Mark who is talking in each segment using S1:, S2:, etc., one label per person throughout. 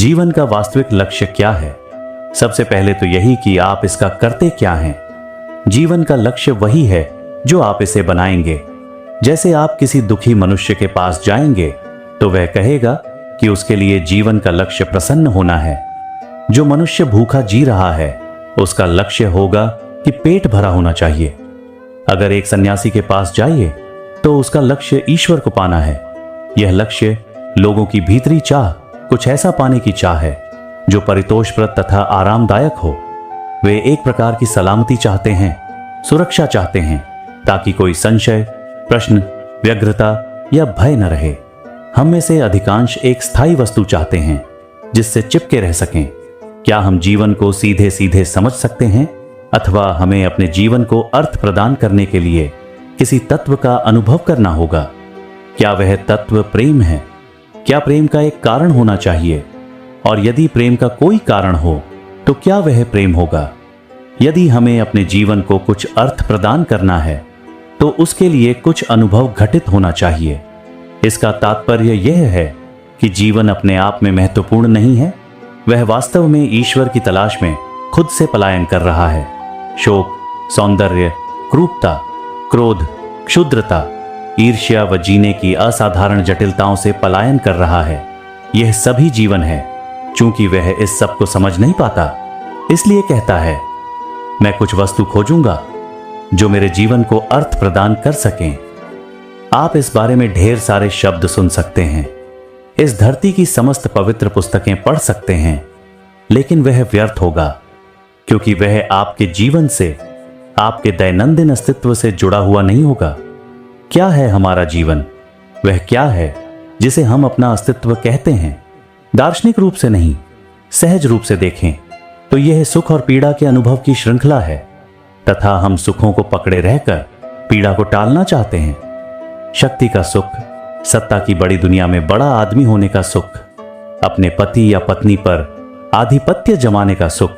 S1: जीवन का वास्तविक लक्ष्य क्या है? सबसे पहले तो यही कि आप इसका करते क्या हैं। जीवन का लक्ष्य वही है जो आप इसे बनाएंगे। जैसे आप किसी दुखी मनुष्य के पास जाएंगे तो वह कहेगा कि उसके लिए जीवन का लक्ष्य प्रसन्न होना है। जो मनुष्य भूखा जी रहा है उसका लक्ष्य होगा कि पेट भरा होना चाहिए। अगर एक सन्यासी के पास जाइए तो उसका लक्ष्य ईश्वर को पाना है। यह लक्ष्य लोगों की भीतरी चाह, कुछ ऐसा पाने की चाह है जो परितोषप्रद तथा आरामदायक हो। वे एक प्रकार की सलामती चाहते हैं, सुरक्षा चाहते हैं, ताकि कोई संशय, प्रश्न, व्यग्रता या भय न रहे। हम में से अधिकांश एक स्थायी वस्तु चाहते हैं जिससे चिपके रह सकें। क्या हम जीवन को सीधे सीधे समझ सकते हैं, अथवा हमें अपने जीवन को अर्थ प्रदान करने के लिए किसी तत्व का अनुभव करना होगा? क्या वह तत्व प्रेम है? क्या प्रेम का एक कारण होना चाहिए? और यदि प्रेम का कोई कारण हो तो क्या वह प्रेम होगा? यदि हमें अपने जीवन को कुछ अर्थ प्रदान करना है तो उसके लिए कुछ अनुभव घटित होना चाहिए। इसका तात्पर्य यह है कि जीवन अपने आप में महत्वपूर्ण नहीं है, वह वास्तव में ईश्वर की तलाश में खुद से पलायन कर रहा है। शोक, सौंदर्य, क्रूरता, क्रोध, क्षुद्रता, ईर्ष्या व जीने की असाधारण जटिलताओं से पलायन कर रहा है। यह सभी जीवन है। चूंकि वह इस सब को समझ नहीं पाता, इसलिए कहता है, मैं कुछ वस्तु खोजूंगा जो मेरे जीवन को अर्थ प्रदान कर सकें। आप इस बारे में ढेर सारे शब्द सुन सकते हैं, इस धरती की समस्त पवित्र पुस्तकें पढ़ सकते हैं, लेकिन वह व्यर्थ होगा, क्योंकि वह आपके जीवन से, आपके दैनंदिन अस्तित्व से जुड़ा हुआ नहीं होगा। क्या है हमारा जीवन? वह क्या है जिसे हम अपना अस्तित्व कहते हैं? दार्शनिक रूप से नहीं, सहज रूप से देखें तो यह सुख और पीड़ा के अनुभव की श्रृंखला है, तथा हम सुखों को पकड़े रहकर पीड़ा को टालना चाहते हैं। शक्ति का सुख, सत्ता की बड़ी दुनिया में बड़ा आदमी होने का सुख, अपने पति या पत्नी पर आधिपत्य जमाने का सुख,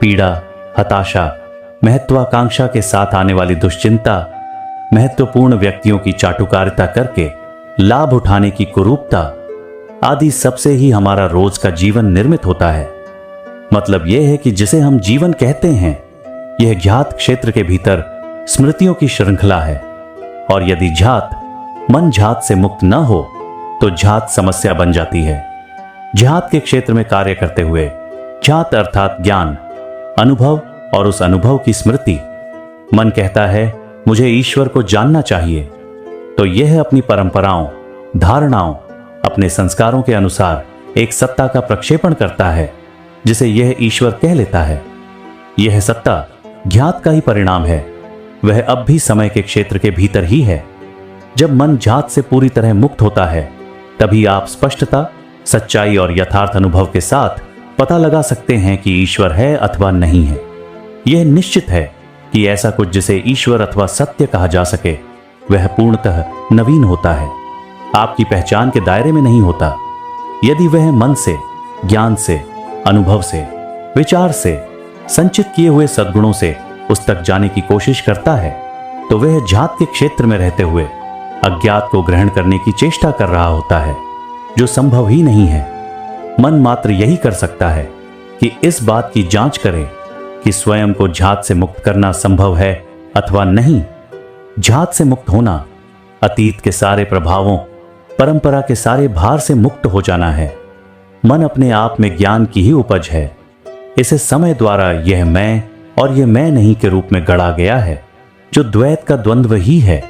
S1: पीड़ा, हताशा, महत्वाकांक्षा के साथ आने वाली दुश्चिंता, महत्वपूर्ण व्यक्तियों की चाटुकारिता करके लाभ उठाने की कुरूपता आदि सबसे ही हमारा रोज का जीवन निर्मित होता है। मतलब यह है कि जिसे हम जीवन कहते हैं, यह ज्ञात क्षेत्र के भीतर स्मृतियों की श्रृंखला है। और यदि मन झात से मुक्त न हो तो झात समस्या बन जाती है। झात के क्षेत्र में कार्य करते हुए झात अर्थात ज्ञान, अनुभव और उस अनुभव की स्मृति। मन कहता है, मुझे ईश्वर को जानना चाहिए, तो यह अपनी परंपराओं, धारणाओं, अपने संस्कारों के अनुसार एक सत्ता का प्रक्षेपण करता है जिसे यह ईश्वर कह लेता है। यह सत्ता ज्ञात का ही परिणाम है। वह अब भी समय के क्षेत्र के भीतर ही है। जब मन ज्ञात से पूरी तरह मुक्त होता है, तभी आप स्पष्टता, सच्चाई और यथार्थ अनुभव के साथ पता लगा सकते हैं कि ईश्वर है अथवा नहीं है। यह निश्चित है कि ऐसा कुछ जिसे ईश्वर अथवा सत्य कहा जा सके, वह पूर्णतः नवीन होता है, आपकी पहचान के दायरे में नहीं होता। यदि वह मन से, ज्ञान से, अनुभव से, विचार से, संचित किए हुए सद्गुणों से उस तक जाने की कोशिश करता है, तो वह झात के क्षेत्र में रहते हुए अज्ञात को ग्रहण करने की चेष्टा कर रहा होता है, जो संभव ही नहीं है। मन मात्र यही कर सकता है कि इस बात की जांच करे कि स्वयं को झात से मुक्त करना संभव है अथवा नहीं। झात से मुक्त होना, अतीत के सारे प्रभावों, परंपरा के सारे भार से मुक्त हो जाना है। मन अपने आप में ज्ञान की ही उपज है। इसे समय द्वारा यह मैं और यह मैं नहीं के रूप में गढ़ा गया है, जो द्वैत का द्वंद्व ही है।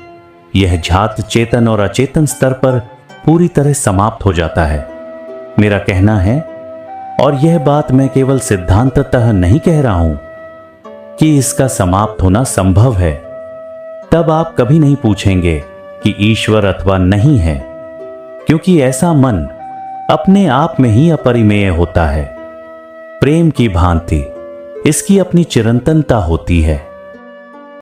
S1: यह झात चेतन और अचेतन स्तर पर पूरी तरह समाप्त हो जाता है। मेरा कहना है, और यह बात मैं केवल सिद्धांततः नहीं कह रहा हूं, कि इसका समाप्त होना संभव है। तब आप कभी नहीं पूछेंगे कि ईश्वर अथवा नहीं है, क्योंकि ऐसा मन अपने आप में ही अपरिमेय होता है। प्रेम की भांति इसकी अपनी चिरंतनता होती है।